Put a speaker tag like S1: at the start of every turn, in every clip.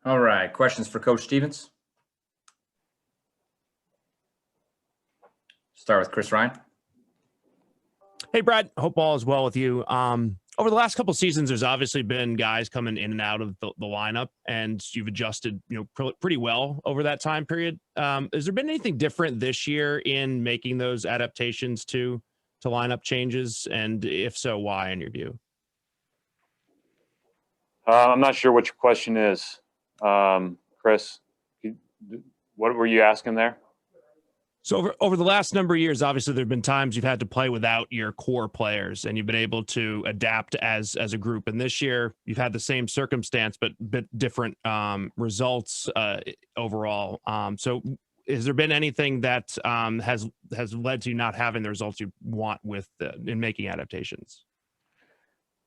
S1: All right, questions for Coach Stevens? Start with Chris Ryan.
S2: Hey, Brad. Hope all is well with you. Over the last couple of seasons, there's obviously been guys coming in and out of the lineup, and you've adjusted, pretty well over that time period. Has there been anything different this year in making those adaptations to lineup changes, and if so, why, in your view?
S3: I'm not sure what your question is, Chris. What were you asking there?
S2: So over the last number of years, obviously there have been times you've had to play without your core players, and you've been able to adapt as a group. And this year, you've had the same circumstance, but different results overall. So, has there been anything that has led to you not having the results you want with in making adaptations?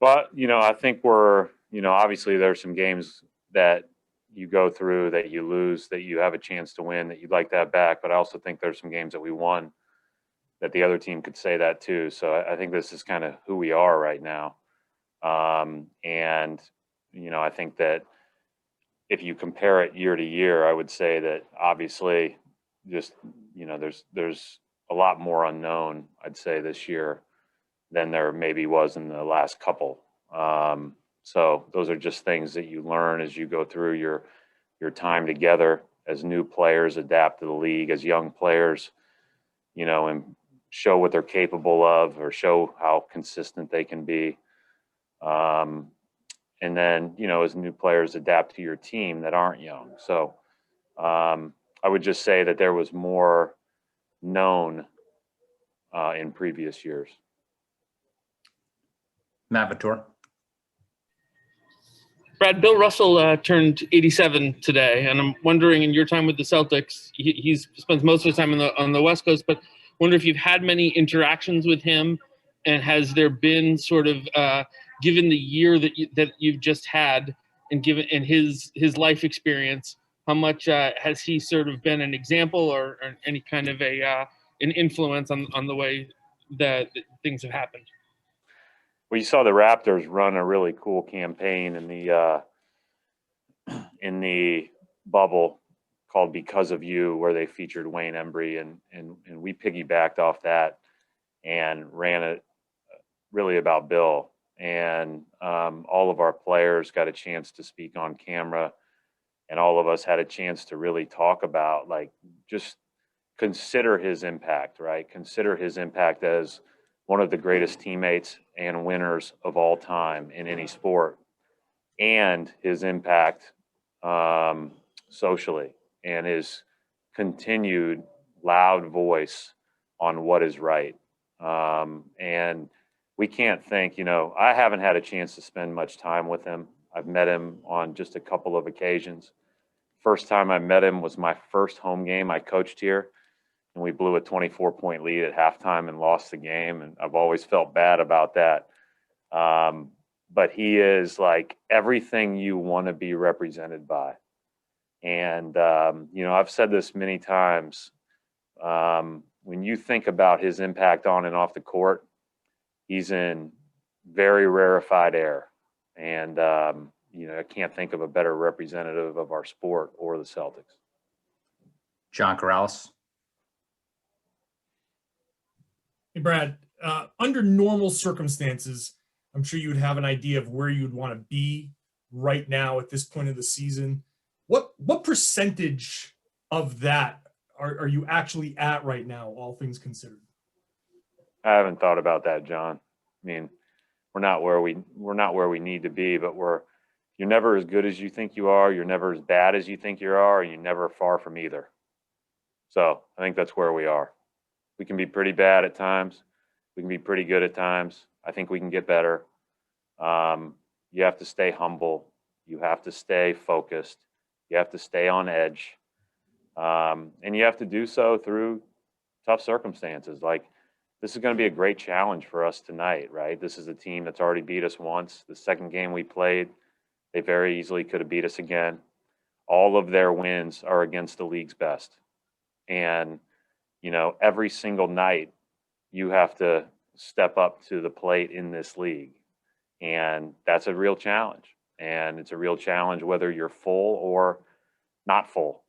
S3: Well, I think we're, obviously there's some games that you go through that you lose, that you have a chance to win, that you'd like that back. But I also think there's some games that we won that the other team could say that too. So I think this is kind of who we are right now. And, I think that if you compare it year to year, I would say that obviously just, there's a lot more unknown, I'd say, this year than there maybe was in the last couple. So those are just things that you learn as you go through your time together as new players, adapt to the league, as young players, and show what they're capable of or show how consistent they can be. And then, as new players adapt to your team that aren't young. So I would just say that there was more known in previous years.
S1: Matt Vitor.
S4: Brad, Bill Russell turned 87 today, and I'm wondering, in your time with the Celtics, he spends most of his time on the West Coast, but wonder if you've had many interactions with him, and has there been sort of, given the year that you've just had, and given his life experience, how much has he sort of been an example or any kind of an influence on the way that things have happened?
S3: Well, you saw the Raptors run a really cool campaign in the bubble called "Because of You," where they featured Wayne Embry, and we piggybacked off that and ran it really about Bill. And all of our players got a chance to speak on camera, and all of us had a chance to really talk about, just consider his impact, right? Consider his impact as one of the greatest teammates and winners of all time in any sport, and his impact socially, and his continued loud voice on what is right. And we can't think, I haven't had a chance to spend much time with him. I've met him on just a couple of occasions. First time I met him was my first home game I coached here, and we blew a 24-point lead at halftime and lost the game. And I've always felt bad about that. But he is like everything you want to be represented by. And, I've said this many times. When you think about his impact on and off the court, he's in very rarefied air. And, I can't think of a better representative of our sport or the Celtics.
S1: John Corrales.
S5: Hey, Brad, under normal circumstances, I'm sure you would have an idea of where you'd want to be right now at this point of the season. What percentage of that are you actually at right now, all things considered?
S3: I haven't thought about that, John. I mean, we're not where we need to be, but you're never as good as you think you are. You're never as bad as you think you are, and you're never far from either. So I think that's where we are. We can be pretty bad at times. We can be pretty good at times. I think we can get better. You have to stay humble. You have to stay focused. You have to stay on edge. And you have to do so through tough circumstances. Like, this is going to be a great challenge for us tonight, right? This is a team that's already beat us once. The second game we played, they very easily could have beat us again. All of their wins are against the league's best. And, every single night you have to step up to the plate in this league. And that's a real challenge. and it's a real challenge whether you're full or not full.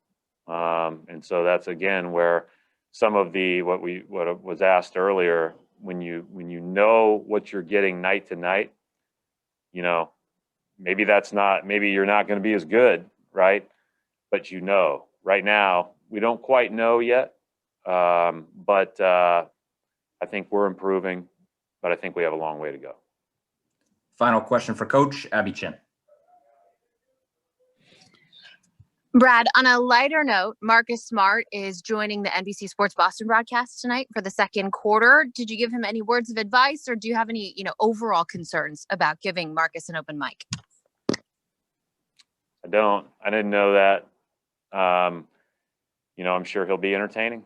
S3: And so that's again where some of the what was asked earlier, when you know what you're getting night to night, you know, maybe you're not going to be as good, right? But you know, right now we don't quite know yet, but I think we're improving, but I think we have a long way to go.
S1: Final question for Coach Abby Chin.
S6: Brad, on a lighter note, Marcus Smart is joining the NBC Sports Boston broadcast tonight for the second quarter. Did you give him any words of advice, or do you have any, overall concerns about giving Marcus an open mic?
S3: I didn't know that. I'm sure he'll be entertaining.